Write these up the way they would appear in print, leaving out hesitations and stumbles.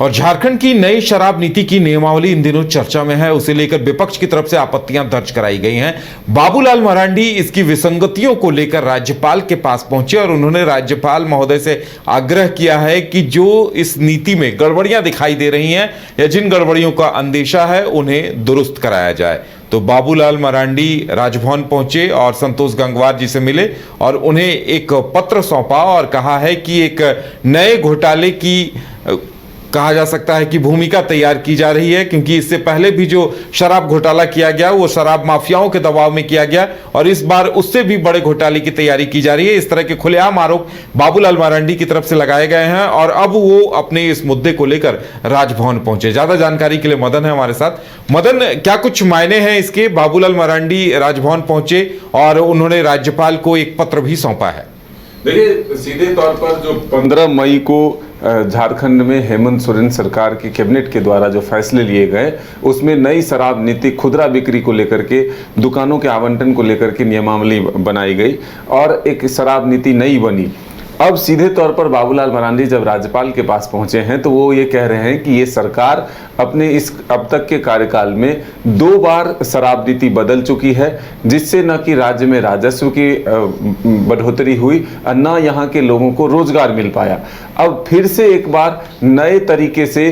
और झारखंड की नई शराब नीति की नियमावली इन दिनों चर्चा में है। उसे लेकर विपक्ष की तरफ से आपत्तियां दर्ज कराई गई हैं। बाबूलाल मरांडी इसकी विसंगतियों को लेकर राज्यपाल के पास पहुंचे और उन्होंने राज्यपाल महोदय से आग्रह किया है कि जो इस नीति में गड़बड़ियां दिखाई दे रही हैं या जिन गड़बड़ियों का अंदेशा है उन्हें दुरुस्त कराया जाए। तो बाबूलाल मरांडी राजभवन पहुंचे और संतोष गंगवार जी से मिले और उन्हें एक पत्र सौंपा और कहा है कि एक नए घोटाले की कहा जा सकता है कि भूमिका तैयार की जा रही है, क्योंकि इससे पहले भी जो शराब घोटाला किया गया वो शराब माफियाओं के दबाव में किया गया और इस बार उससे भी बड़े घोटाले की तैयारी की जा रही है। इस तरह के खुलेआम आरोप बाबूलाल मरांडी की तरफ से लगाए गए हैं और अब वो अपने इस मुद्दे को लेकर राजभवन पहुंचे। ज्यादा जानकारी के लिए मदन है हमारे साथ। मदन, क्या कुछ मायने हैं इसके? बाबूलाल मरांडी राजभवन पहुंचे और उन्होंने राज्यपाल को एक पत्र भी सौंपा है। देखिए, सीधे तौर पर जो 15 मई को झारखंड में हेमंत सोरेन सरकार की कैबिनेट के द्वारा जो फैसले लिए गए उसमें नई शराब नीति, खुदरा बिक्री को लेकर के, दुकानों के आवंटन को लेकर के नियमावली बनाई गई और एक शराब नीति नई बनी। अब सीधे तौर पर बाबूलाल मरांडी जब राज्यपाल के पास पहुंचे हैं तो वो ये कह रहे हैं कि ये सरकार अपने इस अब तक के कार्यकाल में 2 बार शराब नीति बदल चुकी है, जिससे न कि राज्य में राजस्व की बढ़ोतरी हुई और न यहाँ के लोगों को रोजगार मिल पाया। अब फिर से एक बार नए तरीके से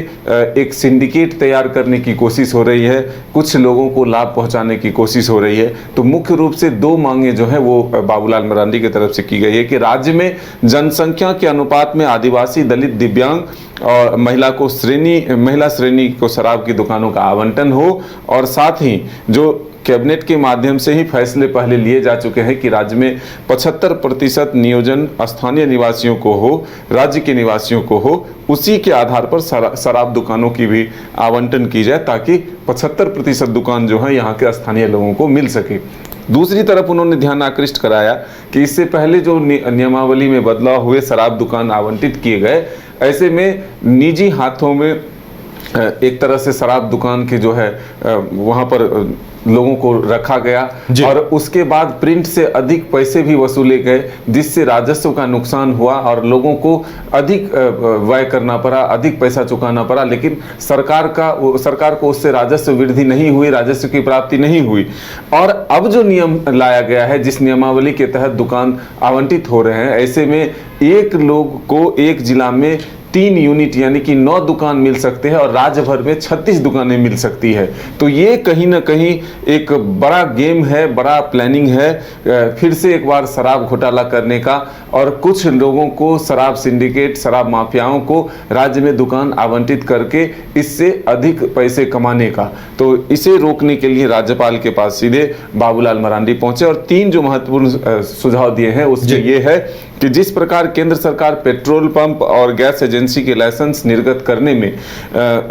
एक सिंडिकेट तैयार करने की कोशिश हो रही है, कुछ लोगों को लाभ पहुंचाने की कोशिश हो रही है। तो मुख्य रूप से 2 मांगे जो है वो बाबूलाल मरांडी की तरफ से की गई है कि राज्य में जनसंख्या के अनुपात में आदिवासी, दलित, दिव्यांग और महिला श्रेणी को शराब की दुकानों का आवंटन हो और साथ ही जो कैबिनेट के माध्यम से ही फैसले पहले लिए जा चुके हैं कि राज्य में 75% नियोजन स्थानीय निवासियों को हो, राज्य के निवासियों को हो, उसी के आधार पर शराब दुकानों की भी आवंटन की जाए ताकि 75% दुकान जो है यहाँ के स्थानीय लोगों को मिल सके। दूसरी तरफ उन्होंने ध्यान आकृष्ट कराया कि इससे पहले जो नियमावली में बदलाव हुए, शराब दुकान आवंटित किए गए, ऐसे में निजी हाथों में एक तरह से शराब दुकान की जो है वहाँ पर लोगों को रखा गया और उसके बाद प्रिंट से अधिक पैसे भी वसूले गए, जिससे राजस्व का नुकसान हुआ और लोगों को अधिक व्यय करना पड़ा, अधिक पैसा चुकाना पड़ा। लेकिन सरकार को उससे राजस्व वृद्धि नहीं हुई, राजस्व की प्राप्ति नहीं हुई। और अब जो नियम लाया गया है, जिस नियमावली के तहत दुकान आवंटित हो रहे हैं, ऐसे में एक लोग को एक जिला में 3 यूनिट यानी कि 9 दुकान मिल सकते हैं और राज्य भर में 36 दुकानें मिल सकती है। तो ये कहीं ना कहीं एक बड़ा गेम है, बड़ा प्लानिंग है फिर से एक बार शराब घोटाला करने का और कुछ लोगों को शराब सिंडिकेट, शराब माफियाओं को राज्य में दुकान आवंटित करके इससे अधिक पैसे कमाने का। तो इसे रोकने के लिए राज्यपाल के पास सीधे बाबूलाल मरांडी पहुंचे और 3 जो महत्वपूर्ण सुझाव दिए हैं उसमें ये है कि जिस प्रकार केंद्र सरकार पेट्रोल पंप और गैस एजेंसी के लाइसेंस निर्गत करने में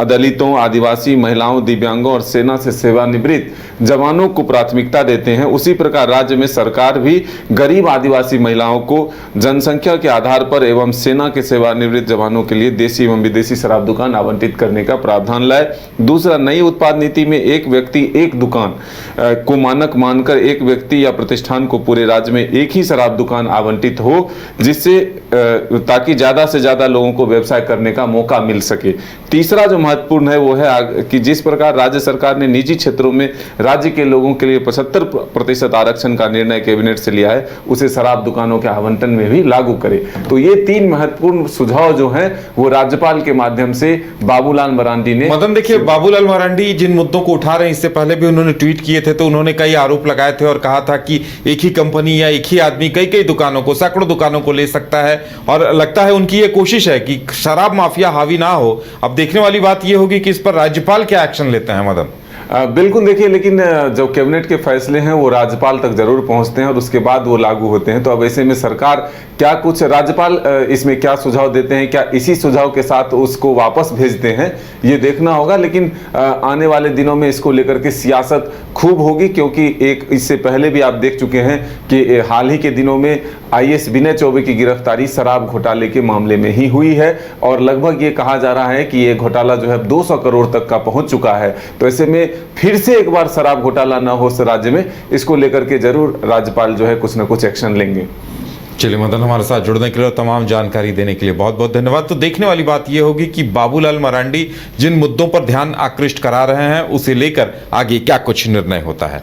दलितों, आदिवासी, महिलाओं, दिव्यांगों और सेना से सेवानिवृत्त जवानों को प्राथमिकता देते हैं, उसी प्रकार राज्य में सरकार भी गरीब आदिवासी महिलाओं को जनसंख्या के आधार पर एवं सेना के सेवानिवृत्त जवानों के लिए देसी एवं विदेशी शराब दुकान आवंटित करने का प्रावधान लाए। दूसरा, नई उत्पाद नीति में एक व्यक्ति एक दुकान को मानक मानकर एक व्यक्ति या प्रतिष्ठान को पूरे राज्य में एक ही शराब दुकान आवंटित हो, जिससे ताकि ज्यादा से ज्यादा लोगों को व्यवसाय करने का मौका मिल सके। तीसरा जो महत्वपूर्ण है वो है कि जिस प्रकार राज्य सरकार ने निजी क्षेत्रों में राज्य के लोगों के लिए 75% आरक्षण का निर्णय कैबिनेट से लिया है, उसे शराब दुकानों के आवंटन में भी लागू करे। तो ये 3 महत्वपूर्ण सुझाव जो हैं वो राज्यपाल के माध्यम से बाबूलाल मरांडी ने। मदन, देखिए, बाबूलाल मरांडी जिन मुद्दों को उठा रहे हैं, इससे पहले भी उन्होंने ट्वीट किए थे तो उन्होंने कई आरोप लगाए थे और कहा था कि एक ही कंपनी या एक ही आदमी कई दुकानों को, सैकड़ों दुकानों को ले सकता है और लगता है उनकी ये कोशिश है कि शराब माफिया हावी ना हो। अब देखने वाली बात ये होगी कि इस पर राज्यपाल क्या एक्शन लेते हैं। मदन, बिल्कुल, देखिए, लेकिन जो कैबिनेट के फैसले हैं वो राज्यपाल तक जरूर पहुंचते हैं और उसके बाद वो लागू होते हैं। तो अब ऐसे में सरकार क्या कुछ राज्यपाल इसमें क्या सुझाव देते हैं, क्या इसी सुझाव के साथ उसको वापस भेजते हैं, ये देखना होगा। लेकिन आने वाले दिनों में इसको लेकर के सियासत खूब होगी, क्योंकि एक इससे पहले भी आप देख चुके हैं कि हाल ही के दिनों में आईएएस विनय चौबे की गिरफ्तारी शराब घोटाले के मामले में ही हुई है और लगभग ये कहा जा रहा है कि ये घोटाला जो है 200 करोड़ तक का पहुंच चुका है। तो ऐसे में फिर से एक बार शराब घोटाला ना हो राज्य में, इसको लेकर के जरूर राज्यपाल जो है कुछ ना कुछ एक्शन लेंगे। चलिए मदन, हमारे साथ जुड़ने के लिए और तमाम जानकारी देने के लिए बहुत बहुत धन्यवाद। तो देखने वाली बात यह होगी कि बाबूलाल मरांडी जिन मुद्दों पर ध्यान आकृष्ट करा रहे हैं उसे लेकर आगे क्या कुछ निर्णय होता है।